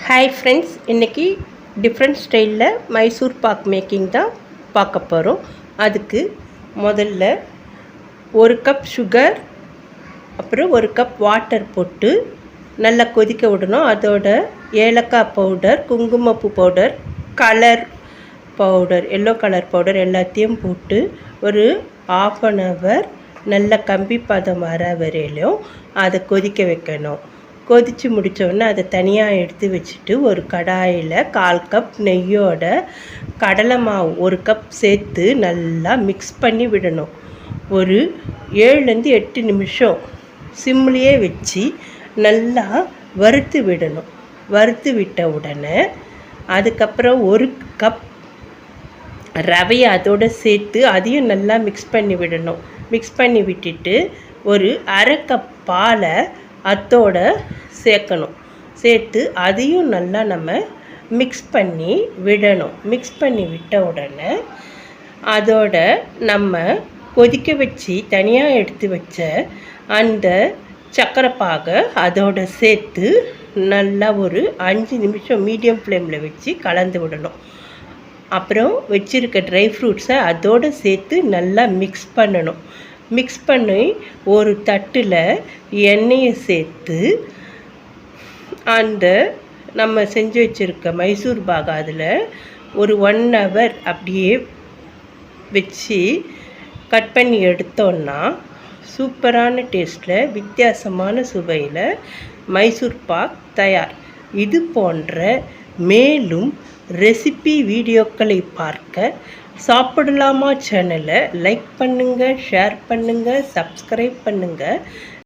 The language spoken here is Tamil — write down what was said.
ஹாய் ஃப்ரெண்ட்ஸ், இன்றைக்கி டிஃப்ரெண்ட் ஸ்டைலில் மைசூர் பாக் மேக்கிங் தான் பார்க்க போகிறோம். அதுக்கு முதல்ல 1 கப் சுகர், அப்புறம் 1 கப் வாட்டர் போட்டு நல்லா கொதிக்க விடணும். அதோட ஏலக்காய் பவுடர், குங்குமப்பூ powder, colour powder, yellow colour powder எல்லாத்தையும் போட்டு ஒரு 1/2 hour நல்ல கம்பி பதம் வர வரையிலும் அதை கொதிக்க வைக்கணும். கொதித்து முடித்தோடனே அதை தனியாக எடுத்து வச்சுட்டு ஒரு கடாயில் 1/4 கப் நெய்யோட கடலை மாவு 1 கப் சேர்த்து நல்லா மிக்ஸ் பண்ணி விடணும். ஒரு 7லேருந்து 8 நிமிஷம் சிம்லேயே வச்சு நல்லா வறுத்து விடணும். வறுத்து விட்ட உடனே அதுக்கப்புறம் 1 கப் ரவையை அதோடு சேர்த்து அதையும் நல்லா மிக்ஸ் பண்ணி விடணும். மிக்ஸ் பண்ணி விட்டுட்டு ஒரு 1/2 கப் பாலை அதோட சேர்க்கணும். சேர்த்து அதையும் நல்லா நம்ம மிக்ஸ் பண்ணி விடணும். மிக்ஸ் பண்ணி விட்ட உடனே அதோட நம்ம கொதிக்க வச்சு தனியாக எடுத்து வச்ச அந்த சர்க்கரை பாகை அதோட சேர்த்து நல்லா ஒரு 5 நிமிஷம் மீடியம் ஃப்ளேமில் வச்சு கலந்து விடணும். அப்புறம் வச்சுருக்க ட்ரை ஃப்ரூட்ஸை அதோடு சேர்த்து நல்லா மிக்ஸ் பண்ணணும். மிக்ஸ் பண்ணி ஒரு தட்டில் எண்ணெயை சேர்த்து அந்த நம்ம செஞ்சு வச்சுருக்க மைசூர் பாக் அதில் ஒரு 1 hour அப்படியே வச்சு கட் பண்ணி எடுத்தோன்னா சூப்பரான டேஸ்ட்டில் வித்தியாசமான சுவையில் மைசூர் பாக் தயார். இது போன்ற மேலும் ரெசிபி வீடியோக்களை பார்க்க சாப்பிடலாமா சேனலை லைக் பண்ணுங்கள், ஷேர் பண்ணுங்கள், சப்ஸ்கிரைப் பண்ணுங்கள்.